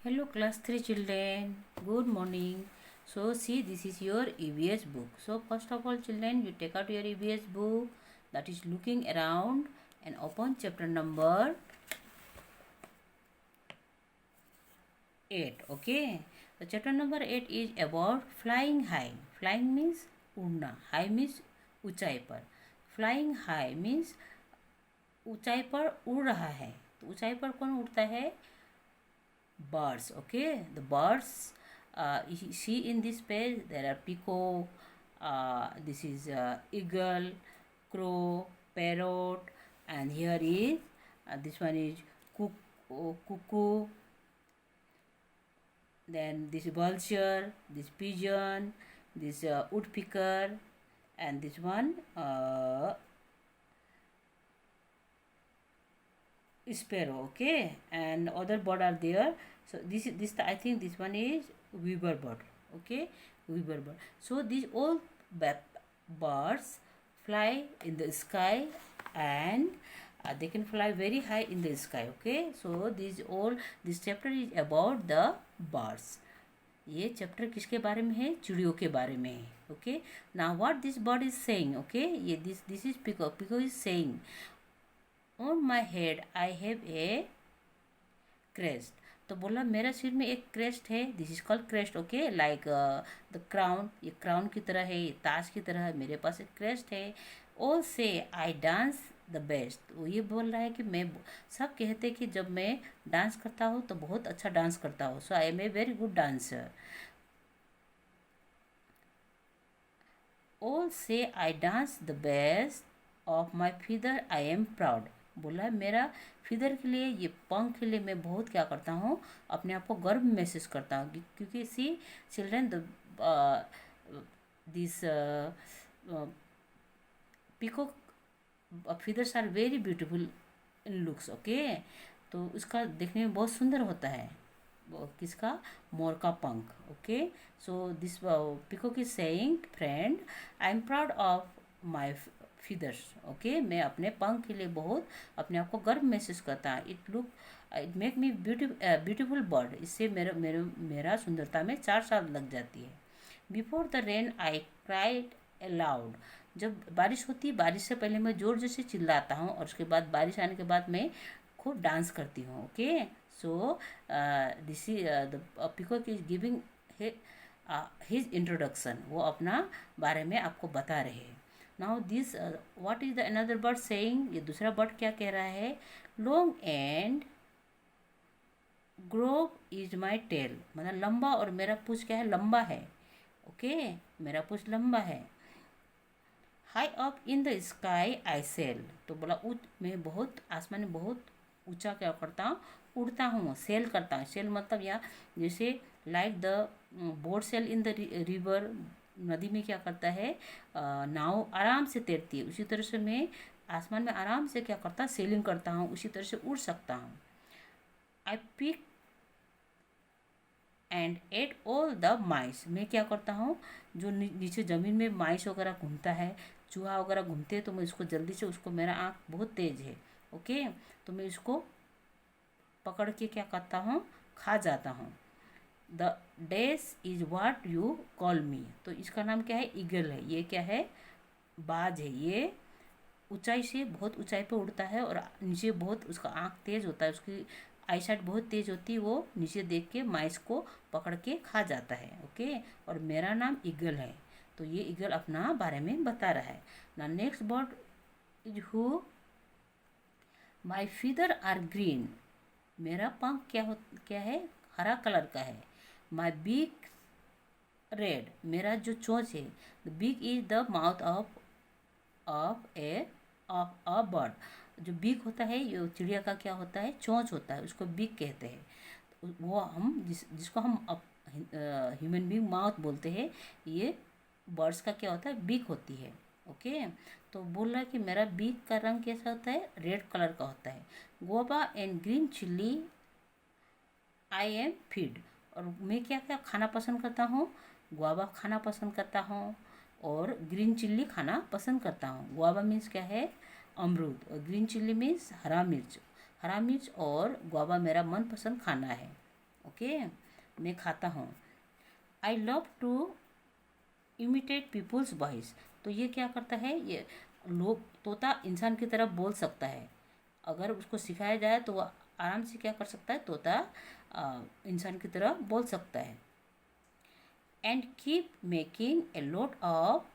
Hello class 3 children, good morning. So see, this is your EVS book. So first of all children, you take out your EVS book, that is looking around, and open chapter number 8. Okay, the chapter number 8 is about flying high. Flying means उड़ना, high means ऊंचाई पर. Flying high means ऊंचाई पर उड़ रहा है. तो ऊंचाई पर कौन उड़ता है? Birds. Okay, the birds, you see in this page there are peacock, this is eagle, crow, parrot, and here is this one is cuckoo, then this vulture, this pigeon, this woodpecker, and this one sparrow. Okay, and other bird are there. So this I think this one is weaver bird. Okay, weaver bird. So these all birds fly in the sky, and they can fly very high in the sky. Okay, so this chapter is about the birds. ये chapter किसके बारे में है? चिड़ियों के बारे में है. Okay, now what this bird is saying. Okay, ये this is peacock. Peacock is saying, on my head I have a crest. तो बोला मेरा सिर में एक क्रेस्ट है. This is called crest. Okay, like the crown. ये क्राउन की तरह है, ये ताज की तरह है. मेरे पास एक क्रेस्ट है. All say I dance the best. वो ये बोल रहा है कि मैं, सब कहते हैं कि जब मैं डांस करता हूँ तो बहुत अच्छा डांस करता हूँ. So I am a very good dancer. All say I dance the best of my feather I am proud. बोला मेरा फिदर के लिए, ये पंख के लिए मैं बहुत क्या करता हूँ, अपने आप को गर्व महसूस करता हूँ. क्योंकि see children, this peacock feathers are very beautiful in looks. Okay, तो उसका देखने में बहुत सुंदर होता है. किसका? मोर का पंख. Okay, so this peacock is saying, friend I am proud of my feathers. Okay, मैं अपने पंख के लिए बहुत अपने आप को गर्व महसूस करता है. It make me beautiful bird. इससे मेरा सुंदरता में 4 साल लग जाती है. Before the rain I cried allowed. जब बारिश होती है, बारिश से पहले मैं जोर जोर से चिल्लाता हूँ, और उसके बाद बारिश आने के बाद मैं खूब डांस करती हूँ. Okay, so this is the peacock is giving his introduction. वो अपना बारे में आपको बता रहे हैं. Now this what is the another bird saying. ये दूसरा बर्ड क्या कह रहा है? Long and grove is my tail. मतलब लंबा, और मेरा पूंछ क्या है? लंबा है. ओके, मेरा पूंछ लंबा है. High up in the sky I sail. तो बोला मैं बहुत आसमान में बहुत ऊंचा क्या करता हूँ? उड़ता हूँ, सेल करता हूँ. सेल मतलब या जैसे like the boat sail in the river. नदी में क्या करता है? नाव आराम से तैरती है. उसी तरह से मैं आसमान में आराम से क्या करता? सेलिंग करता हूँ. उसी तरह से उड़ सकता हूँ. I pick and eat all the mice. मैं क्या करता हूँ? जो नीचे ज़मीन में माइस वगैरह घूमता है, चूहा वगैरह घूमते हैं, तो मैं उसको जल्दी से, उसको, मेरा आँख बहुत तेज़ है. ओके, तो मैं उसको पकड़ के क्या करता हूँ? खा जाता हूँ. The dash is what you call मी. तो इसका नाम क्या है? ईगल है. ये क्या है? बाज है. ये ऊंचाई से, बहुत ऊंचाई पे उड़ता है, और नीचे बहुत उसका आँख तेज़ होता है, उसकी आई साइड बहुत तेज़ होती है. वो नीचे देख के माइस को पकड़ के खा जाता है. ओके, और मेरा नाम ईगल है. तो ये ईगल अपना बारे में बता रहा है. ना next bird is who. My feather are green. मेरा पंख क्या है? हरा कलर का है. My beak red. मेरा जो चोंच है, the beak is the mouth of a bird. जो बीक होता है, ये चिड़िया का क्या होता है? चोंच होता है, उसको बीक कहते हैं. वो हम जिसको हम ह्यूमन बींग माउथ बोलते हैं, ये बर्ड्स का क्या होता है? बीक होती है. ओके, तो बोल रहा है कि मेरा बीक का रंग कैसा होता है? रेड कलर का होता है. Goa and green chilli I am feed. और मैं क्या क्या खाना पसंद करता हूँ? गुआवा खाना पसंद करता हूँ, और ग्रीन चिल्ली खाना पसंद करता हूँ. गुआवा मीन्स क्या है? अमरूद. और ग्रीन चिल्ली मीन्स हरा मिर्च. हरा मिर्च और गुआवा मेरा मनपसंद खाना है. ओके, मैं खाता हूँ। I love to imitate people's voice, तो ये क्या करता है, ये लोग तोता इंसान की तरह बोल सकता है। अगर उसको सिखाया जाए तो वह आराम से क्या कर सकता है, तोता इंसान की तरह बोल सकता है। And keep making a lot of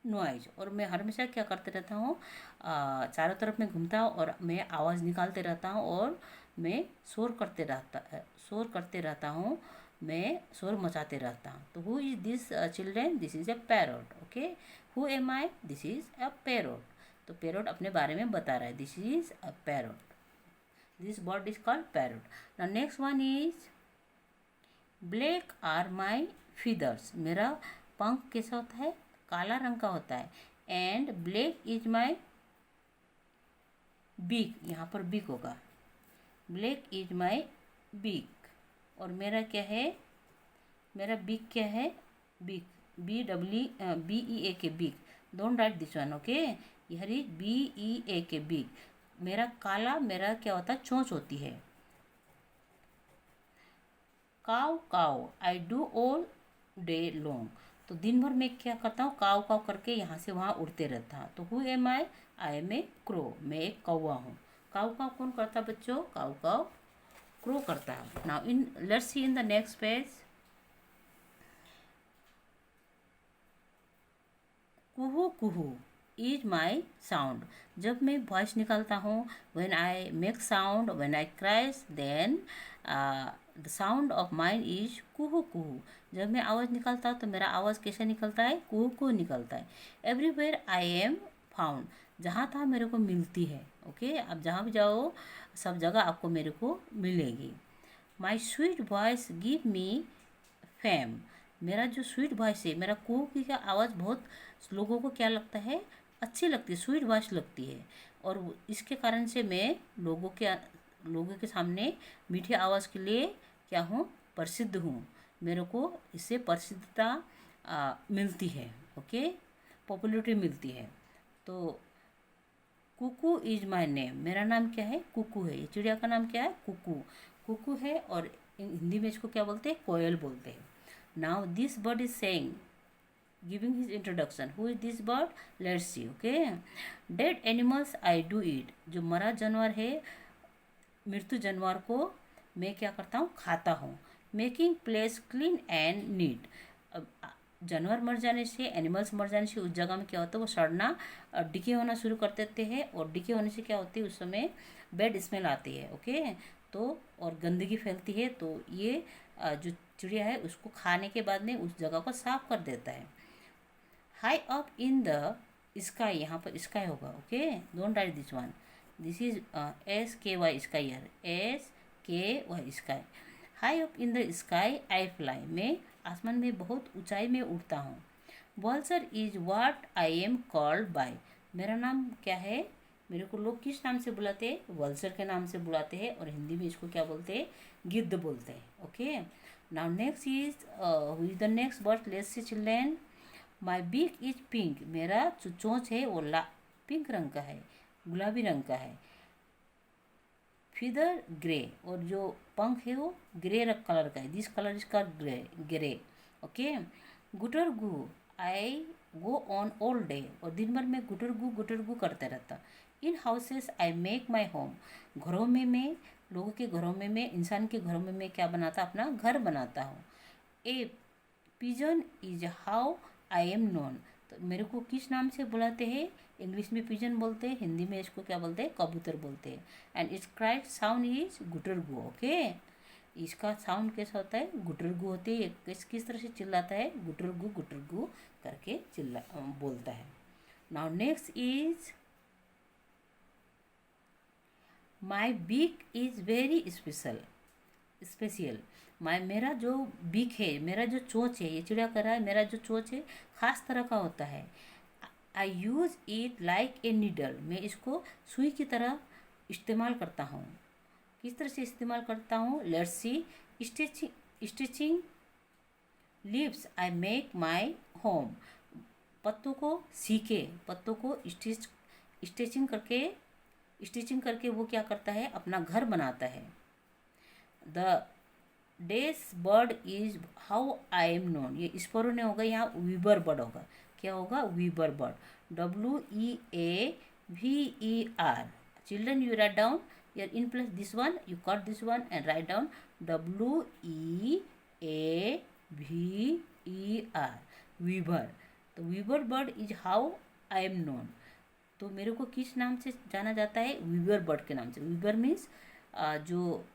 noise, और मैं हमेशा क्या करते रहता हूँ, चारों तरफ मैं घूमता हूँ और मैं आवाज़ निकालते रहता हूँ और मैं शोर करते रहता हूँ, मैं शोर मचाते रहता हूँ। तो who is this children, this is a parrot. Okay, who am I, this is a parrot. तो पैरोट अपने बारे में बता रहा है, this is a parrot, this bird is called parrot. Now next one is black are my feathers, मेरा पंख कैसा होता है, काला रंग का होता है। And black is my beak, यहाँ पर बीक होगा, ब्लैक इज माई बीक। और मेरा क्या है, मेरा बीक क्या है, beak, BEAK beak, don't write this one. Okay, यह इज BEAK बीक। मेरा काला, मेरा क्या होता है, चोंच होती है। काव काव I do all day long, तो दिन भर मैं क्या करता हूँ, काव काव करके यहाँ से वहाँ उड़ते रहता हूँ। तो who am I am a crow, मैं एक कौवा हूँ। काव काव कौन करता है बच्चों, काव काव क्रो करता है। Now in let's see in the next page. कुहू कुहू इज माई साउंड, जब मैं वॉइस निकालता हूँ, when I make sound, when I cries, then the sound of mine is कुहू कुहू। जब मैं आवाज़ निकालता हूँ तो मेरा आवाज़ कैसे निकलता है, कुहू कुहू निकलता है। एवरीवेयर आई एम फाउंड, जहाँ तहाँ मेरे को मिलती है। ओके, आप जहाँ भी जाओ सब जगह आपको मेरे को मिलेगी। My sweet voice give me fame, मेरा जो स्वीट वॉइस है, मेरा कुहू की का आवाज़ बहुत लोगों को क्या लगता है, अच्छी लगती है, स्वीट वॉइस लगती है। और इसके कारण से मैं लोगों के सामने मीठी आवाज़ के लिए क्या हूँ, प्रसिद्ध हूँ। मेरे को इससे प्रसिद्धता मिलती है। ओके, पॉपुलरिटी मिलती है। तो कुकू इज माई नेम, मेरा नाम क्या है, कुकू है। ये चिड़िया का नाम क्या है, कुकू, कुकू है। और हिंदी में इसको क्या बोलते हैं, कोयल बोलते हैं। Now this bird is saying, giving his introduction, who is this bird, let's see। okay, dead animals I do eat, जो मरा जानवर है, मृत्यु जानवर को मैं क्या करता हूँ, खाता हूँ। Making place clean and neat, जानवर मर जाने से, एनिमल्स मर जाने से उस जगह में क्या होता है, वो सड़ना, डिके होना शुरू कर देते हैं। और डिके होने से क्या होती है, उस समय बैड स्मेल आती है। ओके, तो और गंदगी फैलती है। तो ये जो चिड़िया है उसको खाने के बाद में उस जगह को साफ कर देता है। High up in the sky, यहाँ पर स्काई होगा। Okay, don't write this one, this is SKY sky, SKY sky. High up in the sky I fly, मैं आसमान में बहुत ऊंचाई में उड़ता हूँ। Vulture is what I am called by, मेरा नाम क्या है, मेरे को लोग किस नाम से बुलाते हैं, वल्चर के नाम से बुलाते हैं। और हिंदी में इसको क्या बोलते हैं, गिद्ध बोलते हैं। Okay, now next is who is the next bird, let's see children. My beak is pink, मेरा जो चोंच है वो पिंक रंग का है, गुलाबी रंग का है। फिदर ग्रे, और जो पंख है वो ग्रे कलर का है, this colour is called grey. Okay, गुटर गु I go on all day, और दिन भर में गुटर गु करते रहता। In houses I make my home, घरों में मैं, लोगों के घरों में मैं, इंसान के घरों में मैं क्या बनाता, अपना घर बनाता हूँ। A pigeon is how I am known, तो मेरे को किस नाम से बुलाते हैं, इंग्लिश में पिजन बोलते हैं, हिंदी में इसको क्या बोलते हैं, कबूतर बोलते हैं। And its cried sound is गुटरगु। ओके, इसका साउंड कैसा होता है, गुटरगु होती है। किस तरह से चिल्लाता है, गुटरगु करके बोलता है। Now next is my beak is very special, मेरा जो बीक है, मेरा जो चोंच है, ये चिड़िया कर रहा है, मेरा जो चोंच है खास तरह का होता है। I use it like a needle, मैं इसको सुई की तरह इस्तेमाल करता हूँ। किस तरह से इस्तेमाल करता हूँ, let's see. Stitching leaves I make my home, पत्तों को स्टिचिंग करके वो क्या करता है, अपना घर बनाता है। The this bird is how I am known, ये स्पैरो नहीं होगा, यहाँ वीबर बर्ड होगा। क्या होगा? Weaver bird, WEAVER। Children, you write down here in place this one, you cut this one and write down WEAVER, weaver. तो weaver bird is how I am known, तो मेरे को किस नाम से जाना जाता है? वीवर बर्ड के नाम से। वीवर मीन्स जो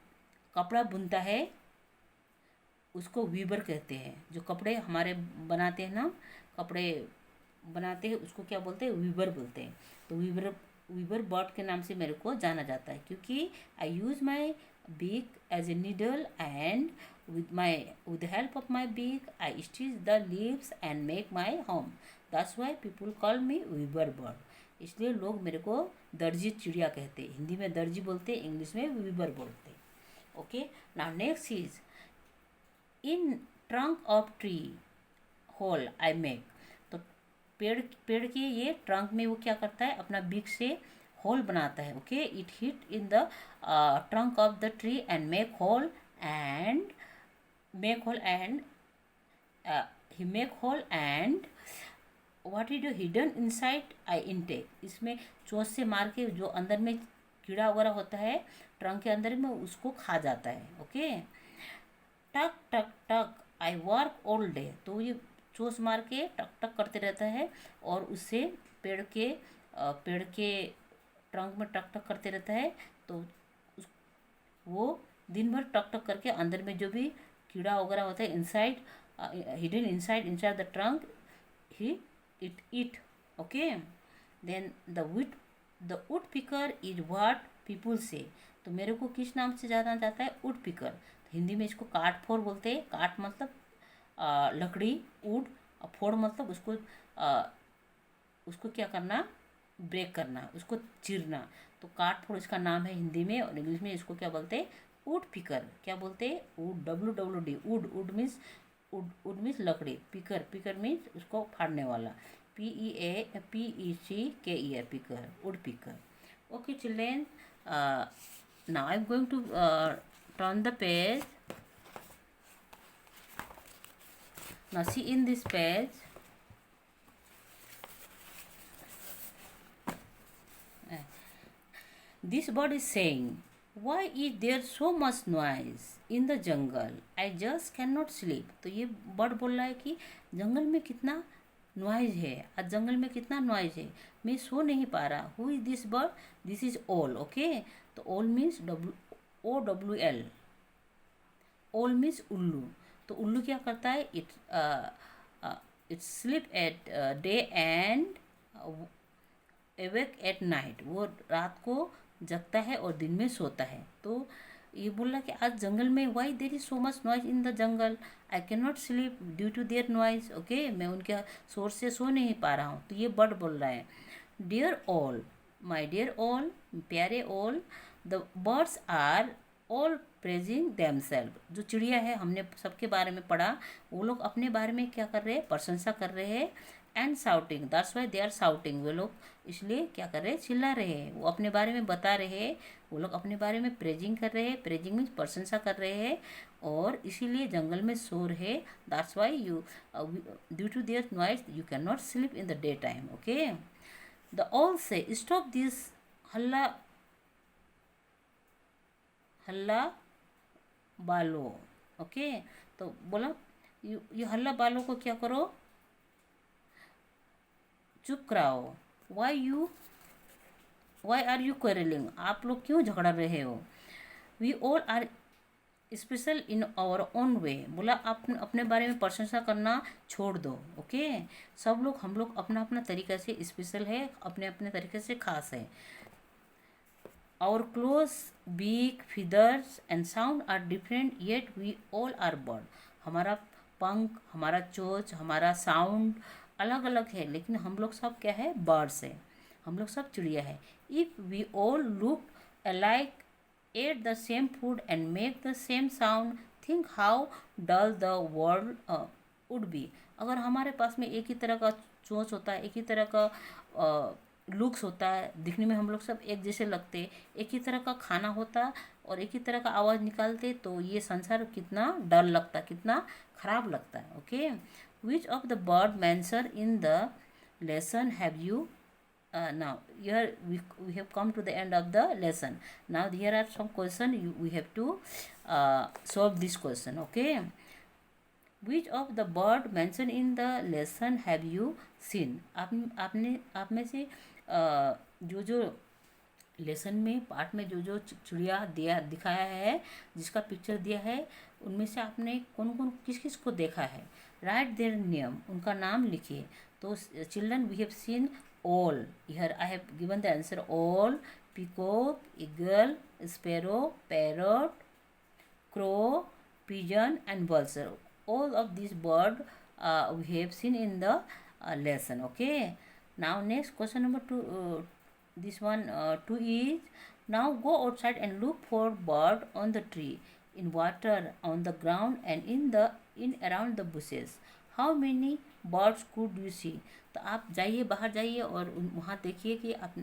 कपड़ा बुनता है उसको वीवर कहते हैं। जो कपड़े हमारे बनाते हैं ना, कपड़े बनाते हैं उसको क्या बोलते हैं? वीवर बोलते हैं। तो वीवर बर्ड के नाम से मेरे को जाना जाता है, क्योंकि I use my beak as a needle and with the help of my beak I stitch the leaves and make my home, that's why people call me weaver bird। इसलिए लोग मेरे को दर्जी चिड़िया कहते हैं। हिंदी में दर्जी बोलते हैं, इंग्लिश में वीवर बोलते हैं। Okay, now next is in trunk of tree hole I make. तो पेड़ के ये ट्रंक में वो क्या करता है? अपना बीक से होल बनाता है। Okay, it hit in the trunk of the tree and make hole and he make hole and what he do hidden inside I intake। इसमें चोंच से मार के जो अंदर में कीड़ा वगैरह होता है ट्रंक के अंदर में, उसको खा जाता है। ओके, टक टक टक आई वर्क ऑल डे। तो ये चोंच मार के टक टक करते रहता है और उससे पेड़ के ट्रंक में टक टक करते रहता है। तो वो दिन भर टक टक करके अंदर में जो भी कीड़ा वगैरह होता है inside hidden inside the trunk he it eat. Okay, then the wood pecker is what people say. तो मेरे को किस नाम से जाना जाता है? Would picker. तो हिंदी में इसको काट फोड़ बोलते हैं। काट मतलब लकड़ी, वुड, फोड़ मतलब उसको क्या करना? ब्रेक करना, उसको चीरना। तो काट फोड़ इसका नाम है हिंदी में, और इंग्लिश में इसको क्या बोलते हैं? Wood pecker. क्या बोलते हैं? वुड, WWD, वुड मीन्स लकड़ी। पिकर मीन्स उसको फाड़ने वाला, PECKER, pecker, wood pecker. Okay children, now I am going to turn the page. Now see in this page, this bird is saying, why is there so much noise in the jungle? I just cannot sleep। तो ये bird बोल रहा है कि जंगल में कितना noise है, आज जंगल में कितना नॉइज है, मैं सो नहीं पा रहा। Who is this bird? This is ओल। ओके, तो ओल मीन्स OWL, ओल मीन्स उल्लू। तो उल्लू क्या करता है? It sleep at day and awake at night. वो रात को जगता है और दिन में सोता है। तो ये बोल रहा कि आज जंगल में why there is so much noise in the jungle, I can not sleep due to their noise. Okay, मैं उनके शोर से सो नहीं पा रहा हूँ। तो ये बर्ड बोल रहा है, dear all, my dear all, प्यारे all, the birds are all praising themself. जो चिड़िया है, हमने सबके बारे में पढ़ा, वो लोग अपने बारे में क्या कर रहे हैं? प्रशंसा कर रहे हैं। And shouting, that's why they are shouting. वो लोग इसलिए क्या कर रहे हैं? चिल्ला रहे हैं। वो अपने बारे में बता रहे हैं, वो लोग अपने बारे में प्रेजिंग कर रहे हैं। प्रेजिंग मीन्स प्रशंसा कर रहे हैं, और इसीलिए जंगल में शोर है। That's why you due to their noise you can not sleep in the day time. Okay, the all say stop this हल्ला बालो। ओके, तो बोला ये हल्ला बालों को क्या करो? चुप कराओ। Why are you quarreling? आप लोग क्यों झगड़ रहे हो? We all are special in our own way. बोला आप अपने बारे में प्रशंसा करना छोड़ दो। ओके, सब लोग, हम लोग अपना अपना तरीका से स्पेशल है, अपने अपने तरीके से खास है। Our claws, beak, feathers and sound are different, yet we all are bird. हमारा पंख, हमारा चोंच, हमारा साउंड अलग अलग है, लेकिन हम लोग सब क्या है? बर्ड्स है, हम लोग सब चिड़िया है। If we all look alike, ate the same food and make the same sound, think how dull the world would be. अगर हमारे पास में एक ही तरह का चोंच होता है, एक ही तरह का लुक्स होता है, दिखने में हम लोग सब एक जैसे लगते, एक ही तरह का खाना होता और एक ही तरह का आवाज़ निकालते, तो ये संसार कितना डर लगता, कितना खराब लगता है. Okay, which of the bird mention in the lesson have you now here we have come to the end of the lesson. Now here are some question we have to solve this question. Okay, which of the bird mentioned in the lesson have you seen? आप में से जो जो lesson में part में जो जो चिड़िया दिया दिखाया है, जिसका पिक्चर दिया है, उनमें से आपने कौन कौन किस किस को देखा है. राइट देयर नेम, उनका नाम लिखिए. तो children we have seen all. Here I have given the answer all. Peacock, eagle, sparrow, parrot, crow, pigeon, and vulture. All of these bird we have seen in the lesson. Okay. Now next question number two. This one two is, now go outside and look for bird on the tree, in water, on the ground, and in around the bushes. How many birds could you see? तो आप जाइए, बाहर जाइए और वहाँ देखिए कि आप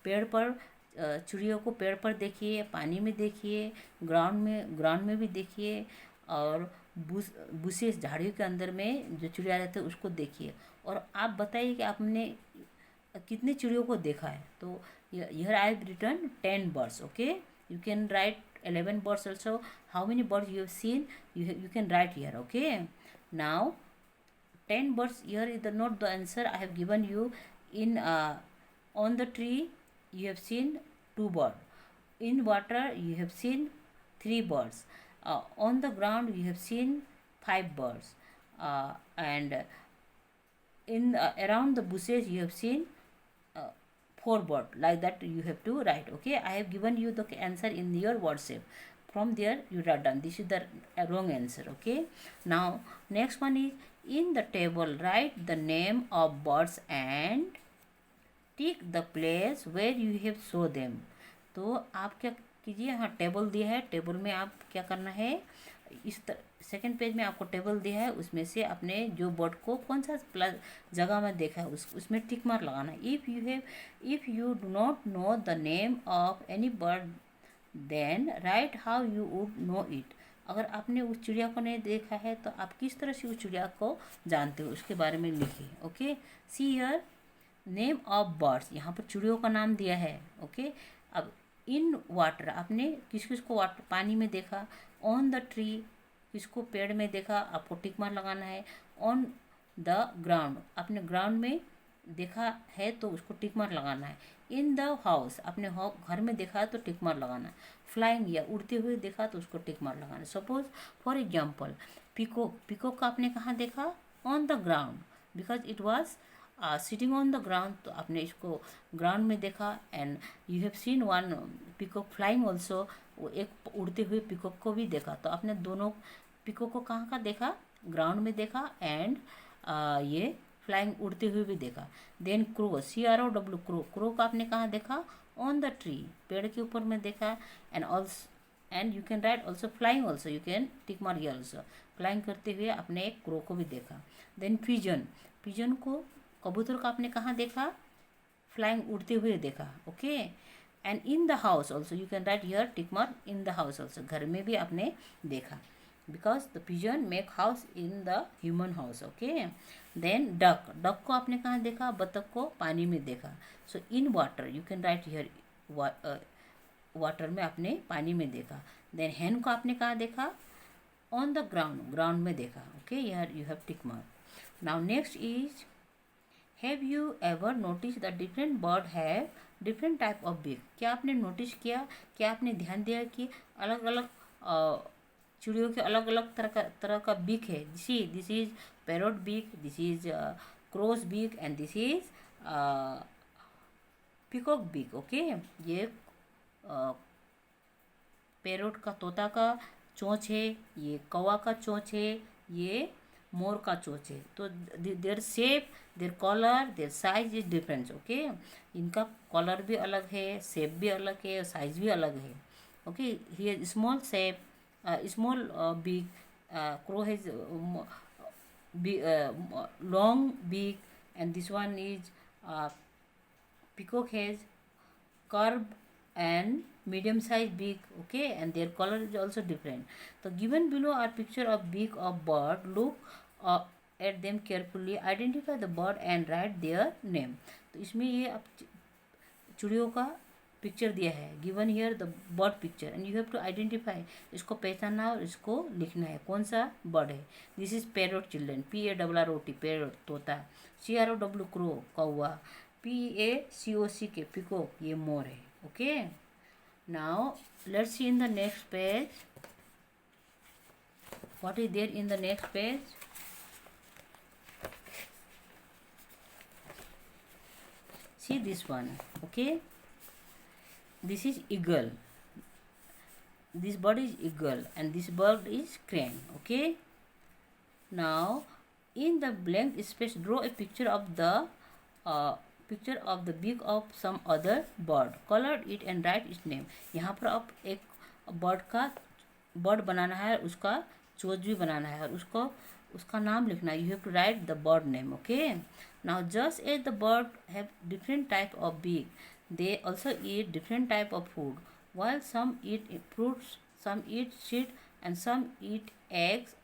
पेड़ पर चिड़ियों को पेड़ पर देखिए, पानी में देखिए, ग्राउंड में भी देखिए, और बुशेस झाड़ियों के अंदर में जो चिड़िया रहते हैं उसको देखिए, और आप बताइए कि आपने कितने चिड़ियों को देखा है. तो here I have written 10 birds. Okay, you can write 11 birds also. How many birds you have seen, you can write here. Okay, now 10 birds. Here is the note the answer I have given you. In on the tree you have seen 2 birds. In water you have seen 3 birds. On the ground you have seen 5 birds. And in around the bushes you have seen 4 birds. Like that you have to write. Okay, I have given you the answer in your WhatsApp. From there you write down. This is the wrong answer. Okay, now next one is, in the table write the name of birds and tick the place where you have saw them. तो आप क्या कीजिए, यहाँ table दिया है, table में आप क्या करना है, इस सेकंड पेज में आपको टेबल दिया है, उसमें से अपने जो बर्ड को कौन सा प्लस जगह में देखा है उसमें टिक मार लगाना है. If you do not know the name of any bird then write how you would know it. अगर आपने उस चिड़िया को नहीं देखा है तो आप किस तरह से उस चिड़िया को जानते हो, उसके बारे में लिखिए. Okay, see here name of birds, यहाँ पर चिड़ियों का नाम दिया है. ओके, अब इन वाटर आपने किस किस को वाटर पानी में देखा. ऑन द ट्री किसको पेड़ में देखा, आपको टिक मार लगाना है. ऑन द ग्राउंड आपने ग्राउंड में देखा है तो उसको टिक मार लगाना है. इन द हाउस आपने घर में देखा है तो टिक मार लगाना है. फ्लाइंग या उड़ते हुए देखा तो उसको टिक मार लगाना है. सपोज फॉर एग्जाम्पल पिकॉक का आपने कहाँ देखा, on the ground, because it was sitting on the ground, तो आपने इसको ग्राउंड में देखा. And you have scene one peacock flying also, वो एक उड़ते हुए पिकॉक को भी देखा. तो आपने दोनों पिकॉक को कहाँ का देखा, ग्राउंड में देखा, एंड ये फ्लाइंग उड़ते हुए भी देखा. देन क्रो, CROW क्रो का आपने कहाँ देखा, ऑन द ट्री पेड़ के ऊपर में देखा. And you can write also flying also, you can tick मार हियर ऑल्सो, फ्लाइंग करते हुए आपने एक क्रो को भी देखा. देन पिजन को, कबूतर का आपने कहाँ देखा, फ्लाइंग उड़ते हुए देखा. Okay, and in the house also you can write here tick mark, in the house also, घर में भी आपने देखा, because the pigeon make house in the human house. Okay, then duck को आपने कहाँ देखा, बतख को पानी में देखा. So in water you can write here, water में आपने पानी में देखा. देन हैन को आपने कहाँ देखा, ऑन द ग्राउंड में देखा. Okay, here you have tick mark. Now next is, have you ever notice the different bird have different type of beak. क्या आपने नोटिस किया, क्या आपने ध्यान दिया कि अलग अलग चिड़ियों के अलग अलग तरह का बीक है. This is parrot beak, this is crow's beak, and this is peacock beak. Okay, ये पैरोट का, तोता का चोंच है, ये कौवा का चोंच है, ये मोर का चोंच है. तो their shape, their colour, their size is different. Okay, इनका कलर भी अलग है, शेप भी अलग है, और साइज भी अलग है. Okay, here small shape, small beak, crow has long beak, and this one is Peacock has curve and medium size beak, okay, and their color is also different. So given below are picture of beak of bird. Look at them carefully, identify the bird and write their name. तो इसमें ये अब चिड़ियों का picture दिया है, given here the bird picture and you have to identify, इसको पहचानना और इसको लिखना है कौन सा बर्ड है. This is parrot children, PARROT parrot तोता, CROW क्रो कौवा, PACOCK पिकॉक ये मोर है. Okay, now let's see in the next page. What is there in the next page? See this one, okay. This is eagle. This bird is eagle and this bird is crane, okay. Now in the blank space draw a picture of the beak of some other bird. Color it and write its name. यहाँ पर आप एक bird बनाना है, उसका चोच भी बनाना है और उसका नाम लिखना है. You have to write the bird name, okay. Now just as the bird have different type of beak, they also eat different type of food. While some eat fruits, some eat seed and some eat eggs,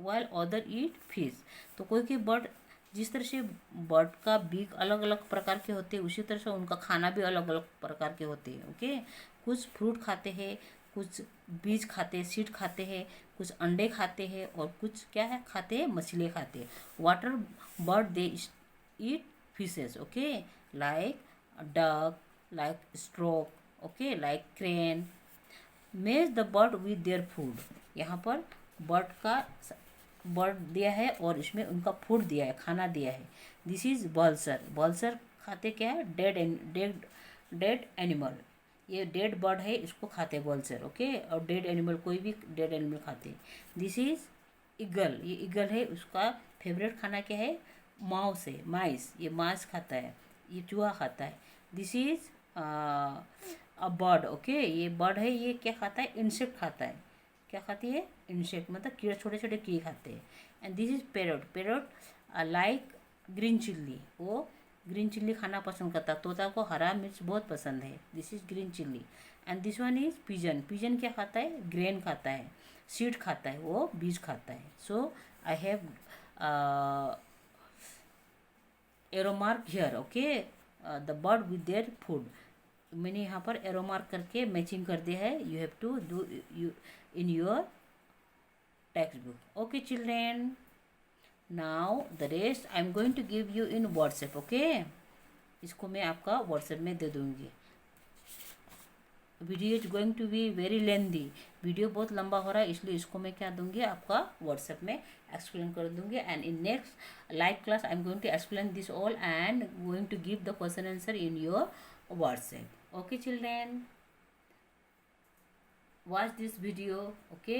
while other eat fish. तो कोई bird जिस तरह से bird का beak अलग अलग प्रकार के होते हैं, उसी तरह से उनका खाना भी अलग अलग प्रकार के होते हैं, ओके. कुछ फ्रूट खाते हैं, कुछ बीज खाते हैं, सीड खाते हैं, कुछ अंडे खाते हैं और कुछ क्या है खाते हैं, मछली खाते हैं. Water bird they eat fishes, okay, like duck, like stork, okay, like crane. Match the bird with their food. यहाँ पर बर्ड दिया है और इसमें उनका फूड दिया है, खाना दिया है. This is बल्सर. बल्सर खाते क्या है, डेड एनिमल. ये डेड बर्ड है, इसको खाते हैं बल्सर, ओके. और डेड एनिमल, कोई भी डेड एनिमल खाते हैं. This is eagle. ये ईगल है, उसका फेवरेट खाना क्या है, माउस है, माइस. ये मांस खाता है, ये चूहा खाता है. This is a bird, okay. ये बर्ड है, ये क्या खाता है, इंसेक्ट खाता है. क्या खाती है, इंसेक्ट, मतलब कीड़े, छोटे छोटे कीड़े खाते हैं. And this is parrot. Parrot like green chilli, वो ग्रीन चिल्ली खाना पसंद करता है. तोता को हरा मिर्च बहुत पसंद है. This is green chilli. And this one is pigeon. Pigeon क्या खाता है, ग्रेन खाता है, सीड खाता है, वो बीज खाता है. So I have arrow mark here, okay, the bird with their food. मैंने यहाँ पर एरो मार्क करके मैचिंग कर दिया है. You have to do you in your textbook, okay children. Now the rest I am going to give you in WhatsApp, okay. इसको मैं आपका व्हाट्सएप में दे दूँगी. Video is going to be very lengthy. Video बहुत लंबा हो रहा है, इसलिए इसको मैं क्या दूंगी, आपका व्हाट्सएप में एक्सप्लेन कर दूंगी. And in next live class I am going to explain this all and going to give the question answer in your WhatsApp. Okay children, watch this video, okay.